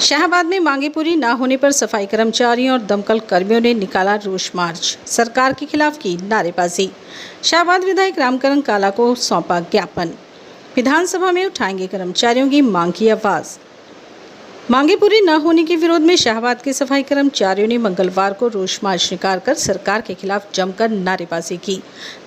शाहबाद में मांगे पूरी न होने पर सफाई कर्मचारियों और दमकल कर्मियों ने निकाला रोष मार्च, सरकार के खिलाफ की नारेबाजी। शाहबाद विधायक रामकरण काला को सौंपा ज्ञापन, विधानसभा में उठाएंगे कर्मचारियों की मांग की आवाज। मांगे पूरी न होने के विरोध में शाहबाद के सफाई कर्मचारियों ने मंगलवार को रोष मार्च निकालकर सरकार के खिलाफ जमकर नारेबाजी की।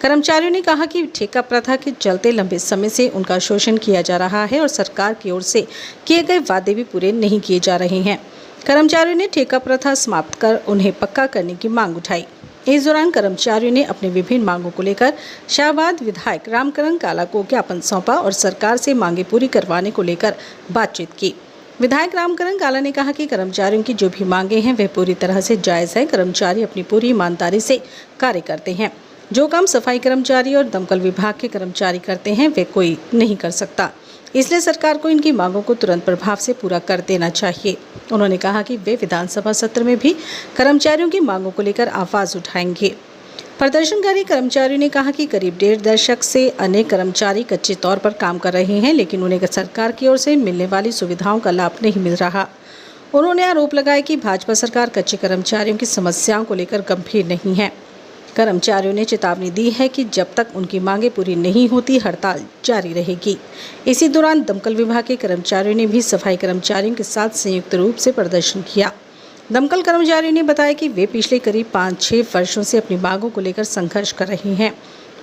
कर्मचारियों ने कहा कि ठेका प्रथा के चलते लंबे समय से उनका शोषण किया जा रहा है और सरकार की ओर से किए गए वादे भी पूरे नहीं किए जा रहे हैं। कर्मचारियों ने ठेका प्रथा समाप्त कर उन्हें पक्का करने की मांग उठाई। इस दौरान कर्मचारियों ने अपने विभिन्न मांगों को लेकर शाहबाद विधायक रामकरण काला को ज्ञापन सौंपा और सरकार से मांगे पूरी करवाने को लेकर बातचीत की। विधायक रामकरण काला ने कहा कि कर्मचारियों की जो भी मांगे हैं वह पूरी तरह से जायज़ है। कर्मचारी अपनी पूरी ईमानदारी से कार्य करते हैं। जो काम सफाई कर्मचारी और दमकल विभाग के कर्मचारी करते हैं वे कोई नहीं कर सकता, इसलिए सरकार को इनकी मांगों को तुरंत प्रभाव से पूरा कर देना चाहिए। उन्होंने कहा कि वे विधानसभा सत्र में भी कर्मचारियों की मांगों को लेकर आवाज़ उठाएंगे। प्रदर्शनकारी कर्मचारियों ने कहा कि करीब 1.5 दशक से अनेक कर्मचारी कच्चे तौर पर काम कर रहे हैं, लेकिन उन्हें सरकार की ओर से मिलने वाली सुविधाओं का लाभ नहीं मिल रहा। उन्होंने आरोप लगाया कि भाजपा सरकार कच्चे कर्मचारियों की समस्याओं को लेकर गंभीर नहीं है। कर्मचारियों ने चेतावनी दी है कि जब तक उनकी मांगे पूरी नहीं होती हड़ताल जारी रहेगी। इसी दौरान दमकल विभाग के कर्मचारियों ने भी सफाई कर्मचारियों के साथ संयुक्त रूप से प्रदर्शन किया। दमकल कर्मचारियों ने बताया कि वे पिछले करीब 5-6 वर्षों से अपनी मांगों को लेकर संघर्ष कर रहे हैं।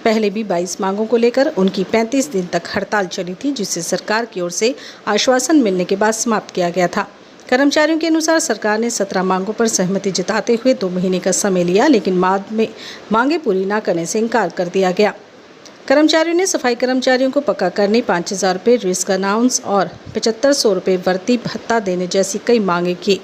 पहले भी 22 मांगों को लेकर उनकी 35 दिन तक हड़ताल चली थी, जिसे सरकार की ओर से आश्वासन मिलने के बाद समाप्त किया गया था। कर्मचारियों के अनुसार सरकार ने 17 मांगों पर सहमति जताते हुए 2 महीने का समय लिया, लेकिन बाद में मांगे पूरी न करने से इनकार कर दिया गया। कर्मचारियों ने सफाई कर्मचारियों को पक्का करने 5,000 रुपये रिस्क अनाउंस और 7500 रुपये वर्दी भत्ता देने जैसी कई मांगे की।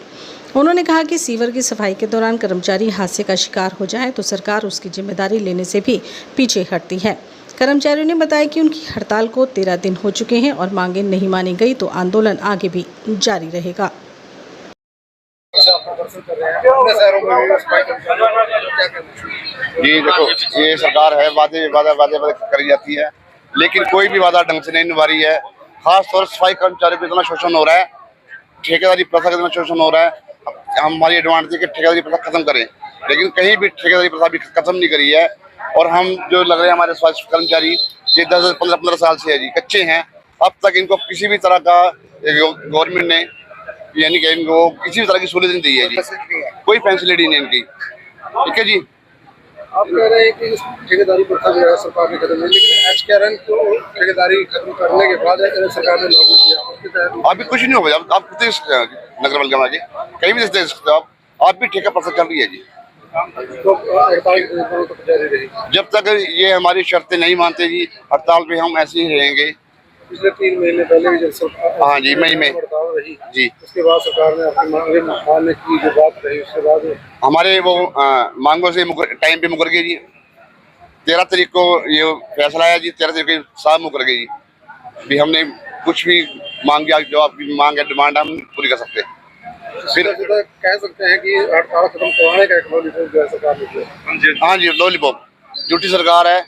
उन्होंने कहा कि सीवर की सफाई के दौरान कर्मचारी हादसे का शिकार हो जाए तो सरकार उसकी जिम्मेदारी लेने से भी पीछे हटती है। कर्मचारियों ने बताया कि उनकी हड़ताल को 13 दिन हो चुके हैं और मांगे नहीं मानी गई तो आंदोलन आगे भी जारी रहेगा। जी देखो, ये सरकार है वादे करी जाती है, लेकिन कोई भी वादा ढंग से नहीं निभा रही है। खास तौर से सफाई कर्मचारियों को इतना शोषण हो रहा है, ठेकेदारी प्रथा का इतना शोषण हो रहा है। हमारी डिमांड थी कि ठेकेदारी प्रथा खत्म करें, लेकिन कहीं भी ठेकेदारी प्रथा भी खत्म नहीं करी है। और हम जो लग रहे हैं हमारे स्वास्थ्य कर्मचारी ये 10-15 साल से है जी कच्चे हैं। अब तक इनको किसी भी तरह का गवर्नमेंट ने यानी कि इनको किसी भी तरह की सहूलियत नहीं दी है जी, कोई फैसिलिटी नहीं इनकी। ठीक है जी, आप कह रहे हैं कि ठेकेदारी प्रथा जो है सरकार ने खत्म, लेकिन एचकेआरएन को ठेकेदारी खत्म करने के बाद सरकार ने लागू किया। अभी कुछ नहीं होगा। आप नगर पालिका के कहीं भी दे सकते हो आप भी ठेका प्रथा चल रही है जी। तो जारी रहेगी जब तक ये हमारी शर्तें नहीं मानते जी, हड़ताल पे हम ऐसे ही रहेंगे। पिछले 3 महीने पहले भी जब सरकार जी मई में हड़ताल रही जी, उसके बाद सरकार ने अपनी मांगे मानने की जो बात रही उसके बाद हमारे वो मांगों से टाइम पे मुकर गई जी। 13 तारीख को ये फैसला आया जी, 13 तारीख के साथ मुकर गई जी। भी हमने कुछ भी मांग जो आपकी मांग है डिमांड हम पूरी कर सकते हैं। फिर कह सकते हैं कि हड़ताल खत्म करवाने का एक लॉलीपॉप जो है सरकार ने। हाँ जी, लॉलीपॉप झूठी सरकार है,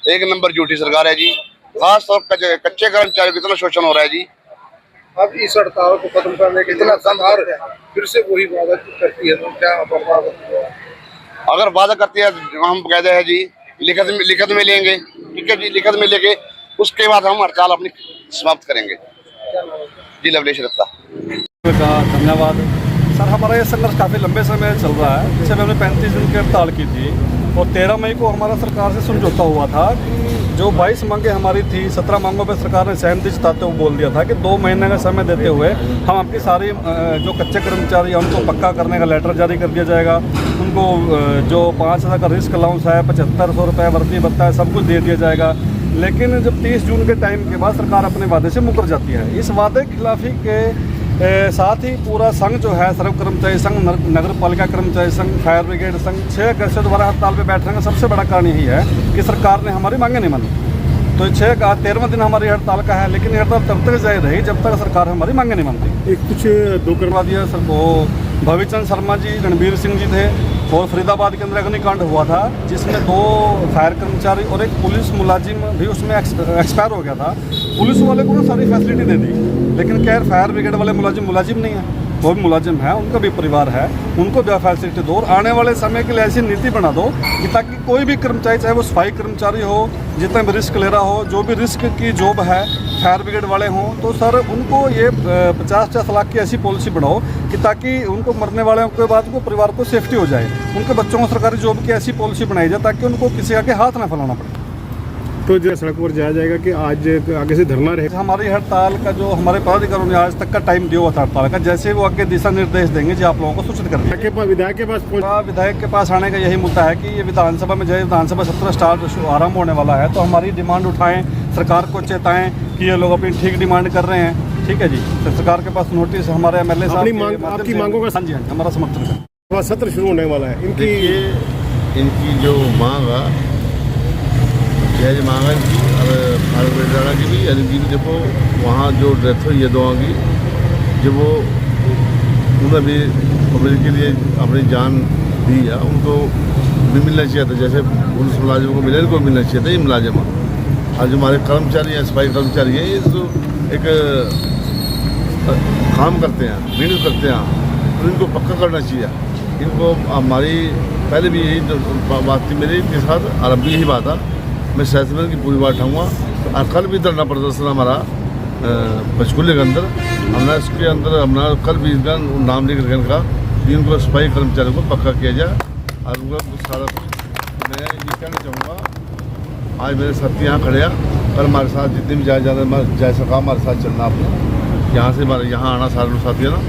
1 नंबर झूठी सरकार है जी। खास तौर पर कच्चे कर्मचारियों को इतना शोषण हो रहा है जी। अब इस हड़ताल को खत्म करने के इतना सरकार फिर से वही वादा करती है तो क्या अगर वादा करती है हम कहते हैं जी लिखित में लेंगे। ठीक है जी, लिखित में लेके उसके बाद हम हड़ताल अपनी समाप्त करेंगे जी। लवलेश दत्ता का धन्यवाद सर। हमारा ये संघर्ष काफ़ी लंबे समय चल रहा है। पीछे हमने 35 दिन की हड़ताल की थी और 13 मई को हमारा सरकार से समझौता हुआ था कि जो 22 मांगे हमारी थी, 17 मांगों पर सरकार ने सहमति जताते हुए बोल दिया था कि 2 महीने का समय देते हुए हम आपकी सारी जो कच्चे कर्मचारी हैं उनको पक्का करने का लेटर जारी कर दिया जाएगा। उनको जो 5,000 का रिस्क अलाउंस है, 7500 रुपये वर्दी भत्ता है, सब कुछ दे दिया जाएगा। लेकिन जब 30 जून के टाइम के बाद सरकार अपने वादे से मुकर जाती है। इस वादे की खिलाफी के साथ ही पूरा संघ जो है सर्व कर्मचारी संघ, नगर पालिका कर्मचारी संघ, फायर ब्रिगेड संघ 6 अगस्त से दोबारा हड़ताल पे बैठने का सबसे बड़ा कारण यही है कि सरकार ने हमारी मांगे नहीं मानी। तो 13वां दिन हमारी हड़ताल का है, लेकिन हड़ताल तब तक जारी रही जब तक सरकार हमारी मांगे नहीं मानती। कुछ 2 करवा दिया सर, वो भविचंद शर्मा जी, रणबीर सिंह जी थे और फरीदाबाद के अंदर अग्निकांड हुआ था जिसमें 2 फायर कर्मचारी और एक पुलिस मुलाजिम भी उसमें एक्सपायर हो गया था। पुलिस वाले को ना सारी फैसिलिटी दे दी, लेकिन खैर फायर ब्रिगेड वाले मुलाजिम नहीं है। वो भी मुलाजिम हैं, उनका भी परिवार है, उनको भी फैसिलिटी दो और आने वाले समय के लिए ऐसी नीति बना दो कि ताकि कोई भी कर्मचारी, चाहे वो सफाई कर्मचारी हो, जितना भी रिस्क ले रहा हो, जो भी रिस्क की जॉब है, फायर ब्रिगेड वाले हों, तो सर उनको ये 50-50 लाख की ऐसी पॉलिसी बनाओ कि ताकि उनको मरने वाले के बाद उनको परिवार को सेफ्टी हो जाए। उनके बच्चों को सरकारी जॉब की ऐसी पॉलिसी बनाई जाए ताकि उनको किसी आगे हाथ ना फैलाना पड़े। तो जो सड़क पर जाया जाएगा कि आज आगे से धरना रहेगा? हमारी हड़ताल का जो हमारे पदाधिकारियों ने आज तक का टाइम दिया हुआ था हड़ताल का, जैसे वो आगे दिशा निर्देश देंगे जी आप लोगों को सूचित कर देंगे। विधायक के पास विधायक के पास आने का यही मुद्दा है कि ये विधानसभा में जब विधानसभा सत्र स्टार्ट आरंभ होने वाला है तो हमारी डिमांड उठाएं, सरकार को चेताएं कि ये लोग अपनी ठीक डिमांड कर रहे हैं। ठीक है जी, तो सरकार के पास नोटिस हमारे MLA साहब आपकी मांगों का हाँ जी हमारा समर्थन है। सत्र शुरू होने वाला है, इनकी जो मांग है यह मांग है भारत हरियाणा की भी, यानी कि देखो वहाँ जो डेथ हुई है दोनों की, जब वो उन्होंने भी पब्लिक के लिए अपनी जान दी है, उनको भी मिलना चाहिए था, जैसे पुलिस मुलाजिम को मिले इनको मिलना चाहिए था ये मुलाजिम। और जो हमारे कर्मचारी हैं, सफाई कर्मचारी हैं, ये तो एक काम करते हैं, मेहनत करते हैं, तो इनको पक्का करना चाहिए। इनको हमारी पहले भी यही बात थी मेरी इनके साथ, और अब भी यही बात है, मैं शासन की पूरी बात उठाऊँगा। और कल भी धरना प्रदर्शन हमारा पंचकूले के अंदर, हमने इसके अंदर हमने कल भी इनका नाम लेकर इनका इनको सफाई कर्मचारियों को पक्का किया जाए। और उनका सारा कुछ मैं ये कहना चाहूँगा, आज मेरे साथी यहाँ खड़े हैं, कल हमारे साथ जितने भी जाए सका हमारे साथ चलना आपने, यहाँ से हमारे यहाँ आना सारे लोग साथी है ना,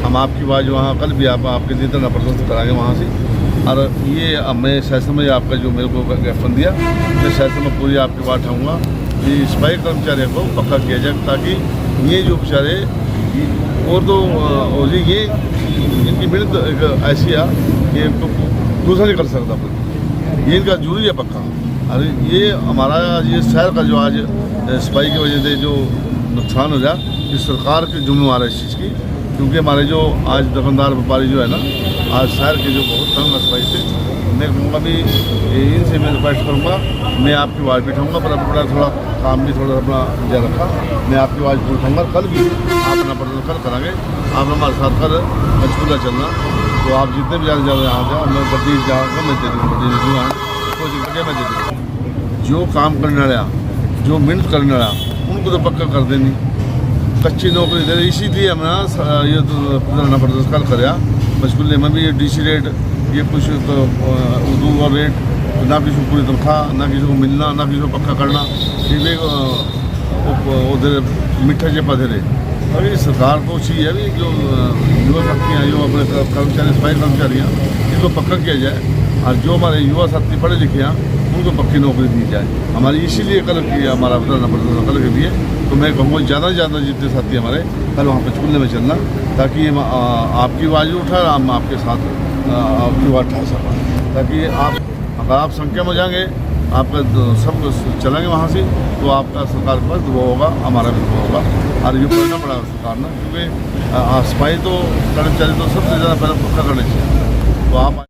हम आपकी आवाज़ वहाँ कल भी आपके लिए धरना प्रदर्शन कराएंगे वहाँ से। और ये मैं शासन में आपका जो मेरे को ज्ञापन दिया, मैं शासन में पूरी आपकी बात उठाऊँगा कि सफाई कर्मचारियों को पक्का किया जाए, ताकि ये जो बेचारे और तो ये इनकी मेहनत एक ऐसी है कि दूसरा नहीं कर सकता, ये इनका जरूरी है पक्का। और ये हमारा ये शहर का जो आज सफाई की वजह से जो नुकसान हो जाए, ये सरकार की जिम्मेवार है इस चीज़ की, क्योंकि हमारे जो आज दुकानदार व्यापारी जो है ना, आज शहर के जो बहुत तंग सफाई से, मैं कहूँगा भी इनसे मैं रिक्वेस्ट करूँगा, मैं आपकी आवाज़ भी उठाऊँगा, पर अपना थोड़ा काम भी थोड़ा अपना जा रखा, मैं आपकी आवाज़ भी उठाऊँगा। कल भी आप अपना प्रदर्शन कल कराएंगे, आप हमारे साथ कल पंचकूला चलना, तो आप जितने भी ज़्यादा यहाँ से मैं गड्डी जाऊँगा, मैं दे दूँगा, दे दूँगा, कोई दिक्कत मैं दे दूँगा। जो काम करने वाला, जो मेहनत करने वाला, उनको तो पक्का कर देनी, कच्ची नौकरी दे, इसीलिए हमने ये धरना प्रदर्शन कल कराया। पंचकूले में भी ये DC रेट, ये कुछ उर्दू और रेट, ना किसी को पूरी तनख्वाह, ना किसी को मिलना, ना किसी को पक्का करना, ये उधर मिठा के पधे रहे। अभी सरकार को चाहिए अभी जो युवा शक्तियाँ, जो अपने कर्मचारी सफाई कर्मचारी हैं, इनको पक्का किया जाए, और जो हमारे युवा साथी पढ़े लिखे हैं उनको पक्की नौकरी दी जाए। हमारी इसीलिए कल किया हमारा धरना प्रदर्शन कल के लिए। तो मैं कहूँगा ज़्यादा से ज़्यादा जितने साथी हमारे कल वहाँ पंचकूले में चलना, ताकि आपकी आवाज़ उठा, हम आपके साथ आपकी आवाज़ उठा सकें, ताकि आप अगर आप संख्या में जाएंगे, आपका सब चलेंगे वहाँ से, तो आपका सरकार के पास दबाव होगा, हमारा भी दबाव होगा। और ये करना पड़ा सरकार ने, क्योंकि सफाई तो कर्मचारी तो सबसे ज़्यादा पहले पक्का करना चाहिए। तो आप